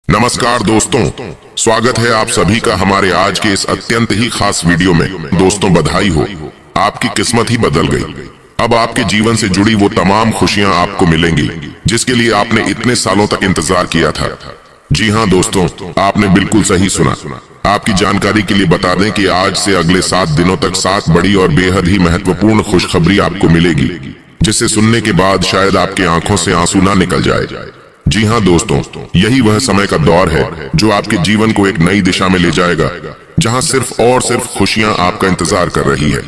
नमस्कार दोस्तों, स्वागत है आप सभी का हमारे आज के इस अत्यंत ही खास वीडियो में। दोस्तों बधाई हो, आपकी किस्मत ही बदल गई। अब आपके जीवन से जुड़ी वो तमाम खुशियां आपको मिलेंगी जिसके लिए आपने इतने सालों तक इंतजार किया था। जी हाँ दोस्तों, आपने बिल्कुल सही सुना। आपकी जानकारी के लिए बता दें कि आज से अगले 7 दिनों तक 7 बड़ी और बेहद ही महत्वपूर्ण खुशखबरी आपको मिलेगी, जिसे सुनने के बाद शायद आपकी आंखों से आंसू ना निकल जाए। जी हाँ दोस्तों, यही वह समय का दौर है जो आपके जीवन को एक नई दिशा में ले जाएगा, जहाँ सिर्फ और सिर्फ खुशियाँ आपका इंतजार कर रही है।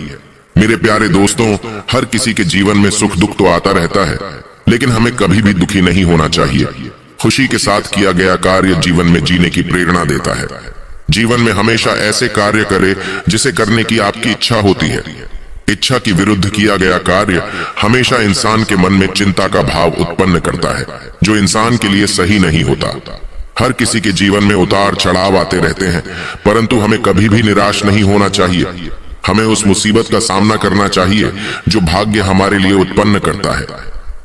मेरे प्यारे दोस्तों, हर किसी के जीवन में सुख दुख तो आता रहता है, लेकिन हमें कभी भी दुखी नहीं होना चाहिए। खुशी के साथ किया गया कार्य जीवन में जीने की प्रेरणा देता है। जीवन में हमेशा ऐसे कार्य करें जिसे करने की आपकी इच्छा होती है। इच्छा की विरुद्ध किया गया कार्य हमेशा इंसान के मन में चिंता का भाव उत्पन्न करता है, जो इंसान के लिए सही नहीं होता। हर किसी के जीवन में उतार चढ़ाव आते रहते हैं, परंतु हमें कभी भी निराश नहीं होना चाहिए। हमें उस मुसीबत का सामना करना चाहिए जो भाग्य हमारे लिए उत्पन्न करता है,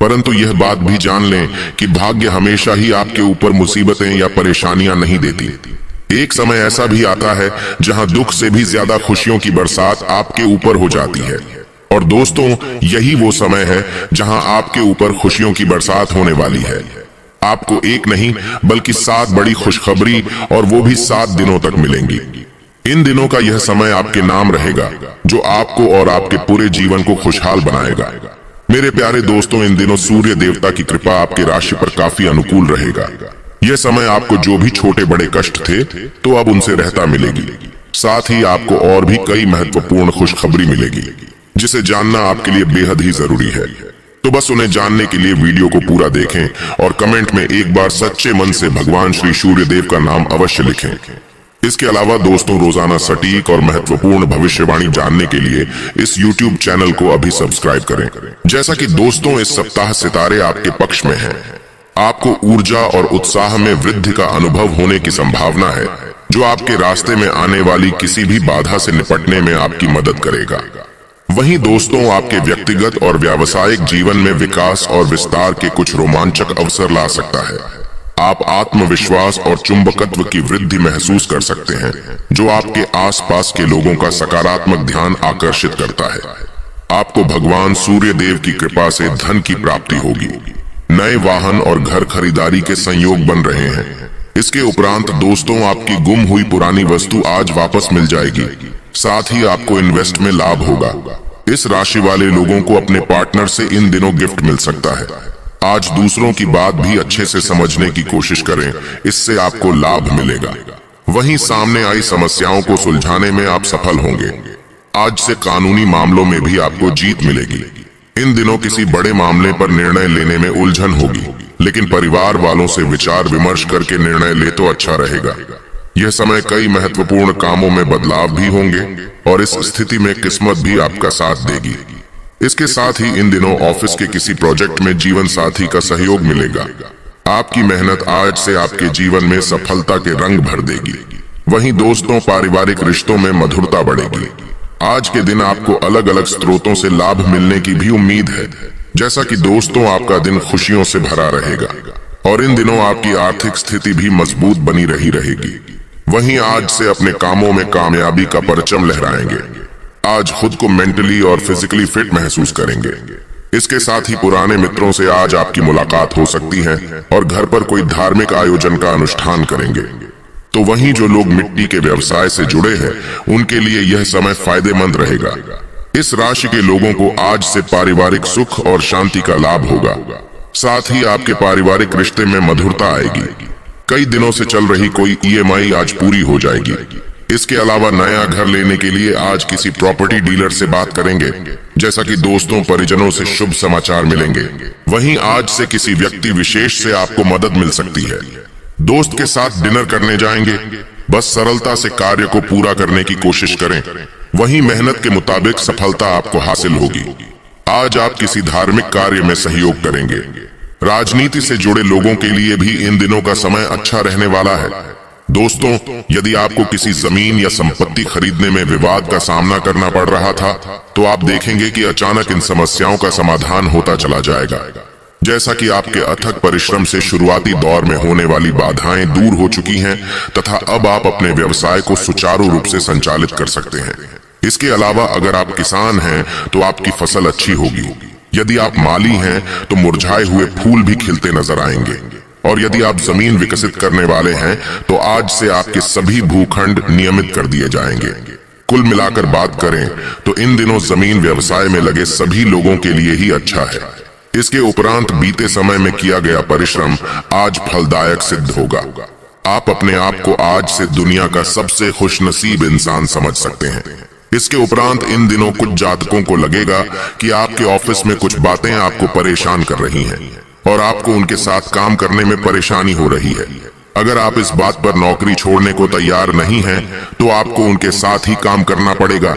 परंतु यह बात भी जान लें कि भाग्य हमेशा ही आपके ऊपर मुसीबतें या परेशानियां नहीं देती। एक समय ऐसा भी आता है जहां दुख से भी ज्यादा खुशियों की बरसात आपके ऊपर हो जाती है। और दोस्तों, यही वो समय है जहां आपके ऊपर खुशियों की बरसात होने वाली है। आपको एक नहीं बल्कि 7 बड़ी खुशखबरी, और वो भी 7 दिनों तक मिलेंगी। इन दिनों का यह समय आपके नाम रहेगा, जो आपको और आपके पूरे जीवन को खुशहाल बनाएगा। मेरे प्यारे दोस्तों, इन दिनों सूर्य देवता की कृपा आपकी राशि पर काफी अनुकूल रहेगा। यह समय आपको जो भी छोटे बड़े कष्ट थे तो अब उनसे रहता मिलेगी। साथ ही आपको और भी कई महत्वपूर्ण खुशखबरी मिलेगी, जिसे जानना आपके लिए बेहद ही जरूरी है। तो बस उन्हें जानने के लिए वीडियो को पूरा देखें और कमेंट में एक बार सच्चे मन से भगवान श्री सूर्य देव का नाम अवश्य लिखें। इसके अलावा दोस्तों, रोजाना सटीक और महत्वपूर्ण भविष्यवाणी जानने के लिए इस YouTube चैनल को अभी सब्सक्राइब करें। जैसा कि दोस्तों, इस सप्ताह सितारे आपके पक्ष में हैं। आपको ऊर्जा और उत्साह में वृद्धि का अनुभव होने की संभावना है, जो आपके रास्ते में आने वाली किसी भी बाधा से निपटने में आपकी मदद करेगा। वहीं दोस्तों, आपके व्यक्तिगत और व्यावसायिक जीवन में विकास और विस्तार के कुछ रोमांचक अवसर ला सकता है। आप आत्मविश्वास और चुंबकत्व की वृद्धि महसूस कर सकते हैं, जो आपके आसपास के लोगों का सकारात्मक ध्यान आकर्षित करता है। आपको भगवान सूर्य देव की कृपा से धन की प्राप्ति होगी। नए वाहन और घर खरीदारी के संयोग बन रहे हैं। इसके उपरांत दोस्तों, आपकी गुम हुई पुरानी वस्तु आज वापस मिल जाएगी। साथ ही आपको इन्वेस्ट में लाभ होगा। इस राशि वाले लोगों को अपने पार्टनर से इन दिनों गिफ्ट मिल सकता है। आज दूसरों की बात भी अच्छे से समझने की कोशिश करें, इससे आपको लाभ मिलेगा। वहीं सामने आई समस्याओं को सुलझाने में आप सफल होंगे। आज से कानूनी मामलों में भी आपको जीत मिलेगी। इन दिनों किसी बड़े मामले पर निर्णय लेने में उलझन होगी, लेकिन परिवार वालों से विचार विमर्श करके निर्णय ले तो अच्छा रहेगा। यह समय कई महत्वपूर्ण कामों में बदलाव भी होंगे, और इस स्थिति में किस्मत भी आपका साथ देगी। इसके साथ ही इन दिनों ऑफिस के किसी प्रोजेक्ट में जीवन साथी का सहयोग मिलेगा। आपकी मेहनत आज से आपके जीवन में सफलता के रंग भर देगी। वहीं दोस्तों, पारिवारिक रिश्तों में मधुरता बढ़ेगी। आज के दिन आपको अलग अलग स्रोतों से लाभ मिलने की भी उम्मीद है। जैसा कि दोस्तों, आपका दिन खुशियों से भरा रहेगा, और इन दिनों आपकी आर्थिक स्थिति भी मजबूत बनी रहेगी। वहीं आज से अपने कामों में कामयाबी का परचम लहराएंगे। आज खुद को मेंटली और फिजिकली फिट महसूस करेंगे। इसके साथ ही पुराने मित्रों से आज आपकी मुलाकात हो सकती है, और घर पर कोई धार्मिक आयोजन का अनुष्ठान करेंगे। तो वहीं जो लोग मिट्टी के व्यवसाय से जुड़े हैं, उनके लिए यह समय फायदेमंद रहेगा। इस राशि के लोगों को आज से पारिवारिक सुख और शांति का लाभ होगा। साथ ही आपके पारिवारिक रिश्ते में मधुरता आएगी। कई दिनों से चल रही कोई EMI आज पूरी हो जाएगी। इसके अलावा नया घर लेने के लिए आज किसी प्रॉपर्टी डीलर से बात करेंगे। जैसा कि दोस्तों, परिजनों से शुभ समाचार मिलेंगे। वहीं आज से किसी व्यक्ति विशेष से आपको मदद मिल सकती है। दोस्त के साथ डिनर करने जाएंगे। बस सरलता से कार्य को पूरा करने की कोशिश करें। वहीं मेहनत के मुताबिक सफलता आपको हासिल होगी। आज आप किसी धार्मिक कार्य में सहयोग करेंगे। राजनीति से जुड़े लोगों के लिए भी इन दिनों का समय अच्छा रहने वाला है। दोस्तों, यदि आपको किसी जमीन या संपत्ति खरीदने में विवाद का सामना करना पड़ रहा था, तो आप देखेंगे कि अचानक इन समस्याओं का समाधान होता चला जाएगा। जैसा कि आपके अथक परिश्रम से शुरुआती दौर में होने वाली बाधाएं दूर हो चुकी हैं तथा अब आप अपने व्यवसाय को सुचारू रूप से संचालित कर सकते हैं। इसके अलावा अगर आप किसान हैं तो आपकी फसल अच्छी होगी। यदि आप माली हैं तो मुरझाए हुए फूल भी खिलते नजर आएंगे। और यदि आप जमीन विकसित करने वाले हैं तो आज से आपके सभी भूखंड नियमित कर दिए जाएंगे। कुल मिलाकर बात करें तो इन दिनों जमीन व्यवसाय में लगे सभी लोगों के लिए ही अच्छा है। इसके उपरांत बीते समय में किया गया परिश्रम आज फलदायक सिद्ध होगा। आप अपने आप को आज से दुनिया का सबसे खुशनसीब इंसान समझ सकते हैं। इसके उपरांत इन दिनों कुछ जातकों को लगेगा कि आपके ऑफिस में कुछ बातें आपको परेशान कर रही हैं और आपको उनके साथ काम करने में परेशानी हो रही है। अगर आप इस बात पर नौकरी छोड़ने को तैयार नहीं हैं, तो आपको उनके साथ ही काम करना पड़ेगा।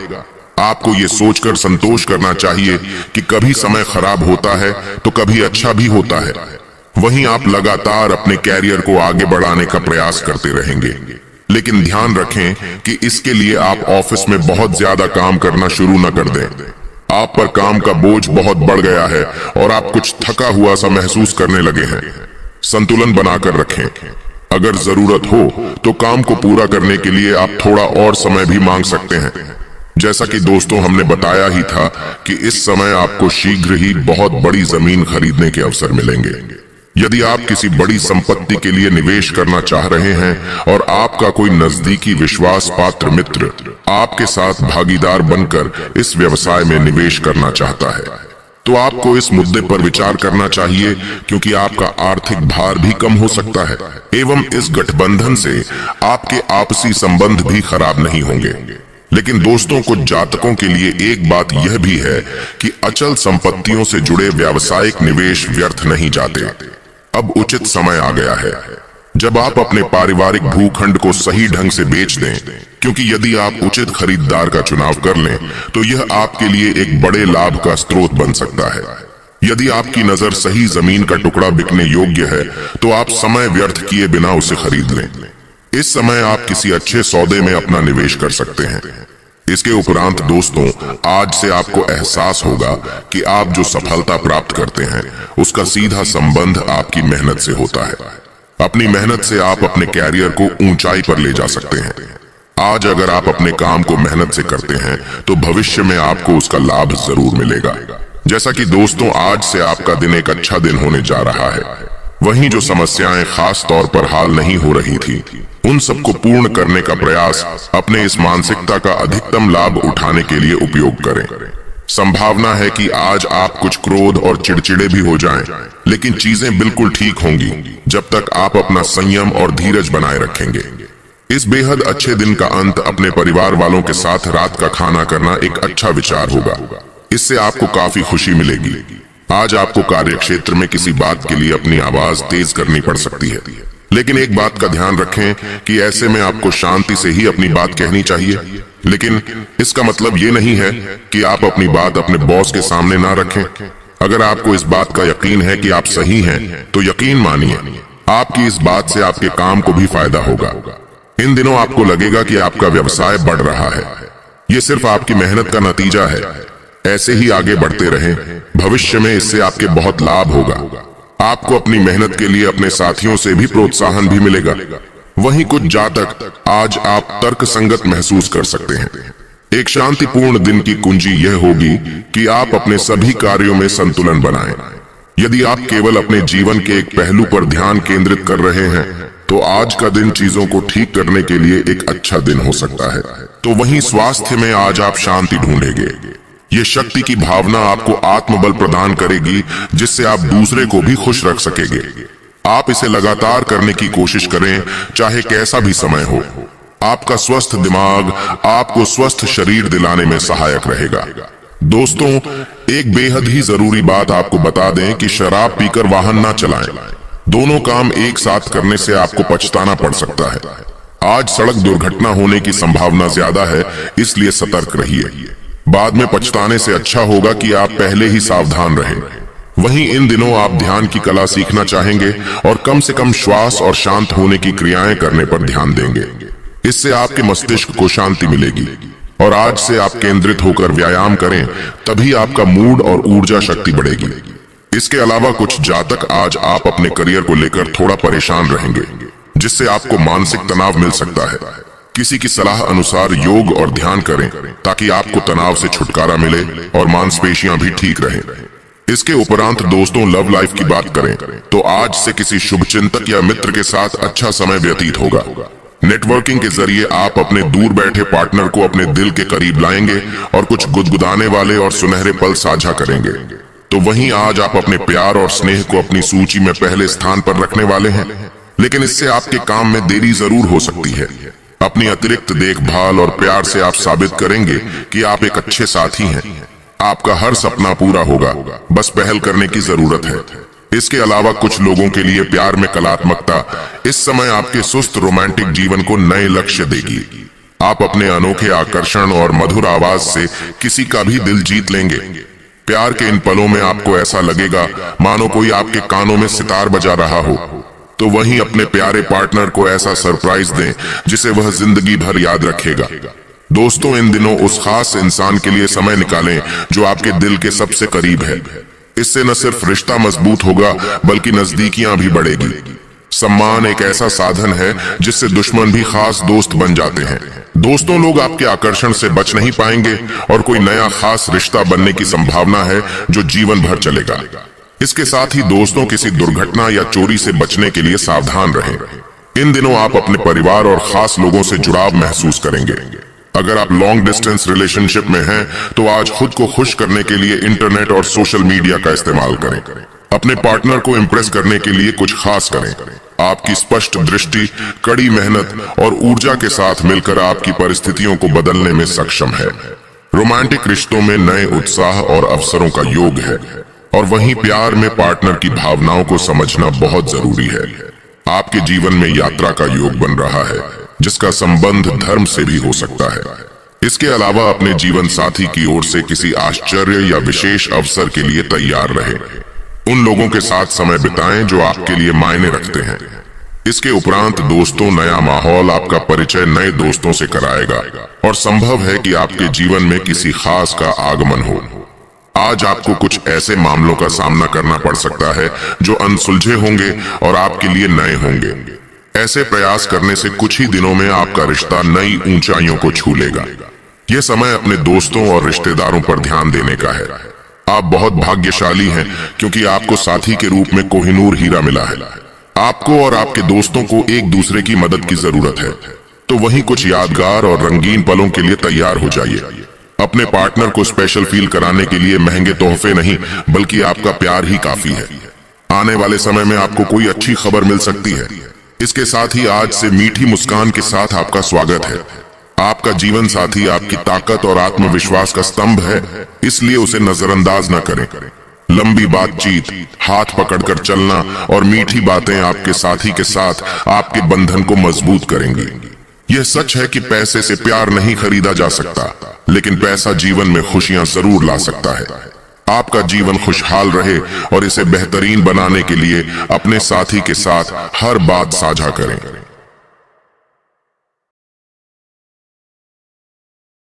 आपको ये सोचकर संतोष करना चाहिए कि कभी समय खराब होता है तो कभी अच्छा भी होता है। वहीं आप लगातार अपने कैरियर को आगे बढ़ाने का प्रयास करते रहेंगे, लेकिन ध्यान रखें कि इसके लिए आप ऑफिस में बहुत ज्यादा काम करना शुरू न कर दें। आप पर काम का बोझ बहुत बढ़ गया है और आप कुछ थका हुआ सा महसूस करने लगे हैं। संतुलन बनाकर रखें। अगर जरूरत हो तो काम को पूरा करने के लिए आप थोड़ा और समय भी मांग सकते हैं। जैसा कि दोस्तों हमने बताया ही था कि इस समय आपको शीघ्र ही बहुत बड़ी जमीन खरीदने के अवसर मिलेंगे। यदि आप किसी बड़ी संपत्ति के लिए निवेश करना चाह रहे हैं और आपका कोई नजदीकी विश्वास पात्र मित्र आपके साथ भागीदार बनकर इस व्यवसाय में निवेश करना चाहता है, तो आपको इस मुद्दे पर विचार करना चाहिए, क्योंकि आपका आर्थिक भार भी कम हो सकता है एवं इस गठबंधन से आपके आपसी संबंध भी खराब नहीं होंगे। लेकिन दोस्तों, कुछ जातकों के लिए एक बात यह भी है कि अचल संपत्तियों से जुड़े व्यावसायिक निवेश व्यर्थ नहीं जाते। अब उचित समय आ गया है जब आप अपने पारिवारिक भूखंड को सही ढंग से बेच दें, क्योंकि यदि आप उचित खरीदार का चुनाव कर लें तो यह आपके लिए एक बड़े लाभ का स्रोत बन सकता है। यदि आपकी नजर सही जमीन का टुकड़ा बिकने योग्य है तो आप समय व्यर्थ किए बिना उसे खरीद लें। इस समय आप किसी अच्छे सौदे में अपना निवेश कर सकते हैं। इसके उपरांत दोस्तों, आज से आपको एहसास होगा कि आप जो सफलता प्राप्त करते हैं उसका सीधा संबंध आपकी मेहनत से होता है। अपनी मेहनत से आप अपने कैरियर को ऊंचाई पर ले जा सकते हैं। आज अगर आप अपने काम को मेहनत से करते हैं तो भविष्य में आपको उसका लाभ जरूर मिलेगा। जैसा कि दोस्तों, आज से आपका दिन एक अच्छा दिन होने जा रहा है। वहीं जो समस्याएं खास तौर पर हाल नहीं हो रही थी, उन सबको पूर्ण करने का प्रयास अपने इस मानसिकता का अधिकतम लाभ उठाने के लिए उपयोग करें। संभावना है कि आज आप कुछ क्रोध और चिड़चिड़े भी हो जाएं, लेकिन चीजें बिल्कुल ठीक होंगी जब तक आप अपना संयम और धीरज बनाए रखेंगे। इस बेहद अच्छे दिन का अंत अपने परिवार वालों के साथ रात का खाना करना एक अच्छा विचार होगा। इससे आपको काफी खुशी मिलेगी। आज आपको कार्यक्षेत्र में किसी बात के लिए अपनी आवाज तेज करनी पड़ सकती है, लेकिन एक बात का ध्यान रखें कि ऐसे में आपको शांति से ही अपनी बात कहनी चाहिए। लेकिन इसका मतलब ये नहीं है कि आप अपनी बात अपने बॉस के सामने ना रखें। अगर आपको इस बात का यकीन है कि आप सही हैं, तो यकीन मानिए आपकी इस बात से आपके काम को भी फायदा होगा। इन दिनों आपको लगेगा कि आपका व्यवसाय बढ़ रहा है। ये सिर्फ आपकी मेहनत का नतीजा है। ऐसे ही आगे बढ़ते रहें, भविष्य में इससे आपके बहुत लाभ होगा। आपको अपनी मेहनत के लिए अपने साथियों से भी प्रोत्साहन भी मिलेगा। वहीं कुछ जातक आज आप तर्क संगत महसूस कर सकते हैं। एक शांतिपूर्ण दिन की कुंजी यह होगी कि आप अपने सभी कार्यों में संतुलन बनाएं। यदि आप केवल अपने जीवन के एक पहलू पर ध्यान केंद्रित कर रहे हैं तो आज का दिन चीजों को ठीक करने के लिए एक अच्छा दिन हो सकता है। तो वहीं स्वास्थ्य में आज आप शांति ढूंढेंगे। ये शक्ति की भावना आपको आत्मबल प्रदान करेगी, जिससे आप दूसरे को भी खुश रख सकेंगे। आप इसे लगातार करने की कोशिश करें, चाहे कैसा भी समय हो। आपका स्वस्थ दिमाग आपको स्वस्थ शरीर दिलाने में सहायक रहेगा। दोस्तों, एक बेहद ही जरूरी बात आपको बता दें कि शराब पीकर वाहन ना चलाएं। दोनों काम एक साथ करने से आपको पछताना पड़ सकता है। आज सड़क दुर्घटना होने की संभावना ज्यादा है, इसलिए सतर्क रहिए। बाद में पछताने से अच्छा होगा कि आप पहले ही सावधान रहें। वहीं इन दिनों आप ध्यान की कला सीखना चाहेंगे और कम से कम श्वास और शांत होने की क्रियाएं करने पर ध्यान देंगे। इससे आपके मस्तिष्क को शांति मिलेगी। और आज से आप केंद्रित होकर व्यायाम करें, तभी आपका मूड और ऊर्जा शक्ति बढ़ेगी। इसके अलावा कुछ जातक आज आप अपने करियर को लेकर थोड़ा परेशान रहेंगे, जिससे आपको मानसिक तनाव मिल सकता है। किसी की सलाह अनुसार योग और ध्यान करें ताकि आपको तनाव से छुटकारा मिले और मांसपेशियां भी ठीक रहें। इसके उपरांत दोस्तों, लव लाइफ की बात करें तो आज से किसी शुभचिंतक या मित्र के साथ अच्छा समय व्यतीत होगा। नेटवर्किंग के जरिए आप अपने दूर बैठे पार्टनर को अपने दिल के करीब लाएंगे और कुछ गुदगुदाने वाले और सुनहरे पल साझा करेंगे। तो वहीं आज आप अपने प्यार और स्नेह को अपनी सूची में पहले स्थान पर रखने वाले हैं, लेकिन इससे आपके काम में देरी जरूर हो सकती है। अपनी अतिरिक्त देखभाल और प्यार से आप साबित करेंगे कि आप एक अच्छे साथी हैं। आपका हर सपना पूरा होगा, बस पहल करने की जरूरत है। इसके अलावा कुछ लोगों के लिए प्यार में कलात्मकता इस समय आपके सुस्त रोमांटिक जीवन को नए लक्ष्य देगी। आप अपने अनोखे आकर्षण और मधुर आवाज से किसी का भी दिल जीत लेंगे। प्यार के इन पलों में आपको ऐसा लगेगा मानो कोई आपके कानों में सितार बजा रहा हो। तो वहीं अपने प्यारे पार्टनर को ऐसा सरप्राइज दें जिसे वह जिंदगी भर याद रखेगा। दोस्तों, इन दिनों उस खास इंसान के लिए समय निकालें जो आपके दिल के सबसे करीब है। इससे न सिर्फ रिश्ता मजबूत होगा बल्कि नजदीकियां भी बढ़ेगी। सम्मान एक ऐसा साधन है जिससे दुश्मन भी खास दोस्त बन जाते हैं। दोस्तों, लोग आपके आकर्षण से बच नहीं पाएंगे और कोई नया खास रिश्ता बनने की संभावना है जो जीवन भर चलेगा। इसके साथ ही दोस्तों, किसी दुर्घटना या चोरी से बचने के लिए सावधान रहें। इन दिनों आप अपने परिवार और खास लोगों से जुड़ाव महसूस करेंगे। अगर आप लॉन्ग डिस्टेंस रिलेशनशिप में हैं, तो आज खुद को खुश करने के लिए इंटरनेट और सोशल मीडिया का इस्तेमाल करें। अपने पार्टनर को इम्प्रेस करने के लिए कुछ खास करें। आपकी स्पष्ट दृष्टि, कड़ी मेहनत और ऊर्जा के साथ मिलकर आपकी परिस्थितियों को बदलने में सक्षम है। रोमांटिक रिश्तों में नए उत्साह और अवसरों का योग है, और वहीं प्यार में पार्टनर की भावनाओं को समझना बहुत जरूरी है। आपके जीवन में यात्रा का योग बन रहा है, जिसका संबंध धर्म से भी हो सकता है। इसके अलावा अपने जीवन साथी की ओर से किसी आश्चर्य या विशेष अवसर के लिए तैयार रहे। उन लोगों के साथ समय बिताएं जो आपके लिए मायने रखते हैं। इसके उपरांत दोस्तों, नया माहौल आपका परिचय नए दोस्तों से कराएगा और संभव है कि आपके जीवन में किसी खास का आगमन हो। आज आपको कुछ ऐसे मामलों का सामना करना पड़ सकता है जो अनसुलझे होंगे और आपके लिए नए होंगे। ऐसे प्रयास करने से कुछ ही दिनों में आपका रिश्ता नई ऊंचाइयों को छू लेगा। यह समय अपने दोस्तों और रिश्तेदारों पर ध्यान देने का है। आप बहुत भाग्यशाली हैं क्योंकि आपको साथी के रूप में कोहिनूर हीरा मिला है। आपको और आपके दोस्तों को एक दूसरे की मदद की जरूरत है। तो वहीं कुछ यादगार और रंगीन पलों के लिए तैयार हो जाइए। अपने पार्टनर को स्पेशल फील कराने के लिए महंगे तोहफे नहीं, बल्कि आपका प्यार ही काफी है। आने वाले समय में आपको कोई अच्छी खबर मिल सकती है। इसके साथ ही आज से मीठी मुस्कान के साथ आपका स्वागत है। आपका जीवन साथी आपकी ताकत और आत्मविश्वास का स्तंभ है, इसलिए उसे नजरअंदाज न करें। लंबी बातचीत, हाथ पकड़कर चलना और मीठी बातें आपके साथी के साथ आपके बंधन को मजबूत करेंगी। यह सच है कि पैसे से प्यार नहीं खरीदा जा सकता, लेकिन पैसा जीवन में खुशियां जरूर ला सकता है। आपका जीवन खुशहाल रहे और इसे बेहतरीन बनाने के लिए अपने साथी के साथ हर बात साझा करें।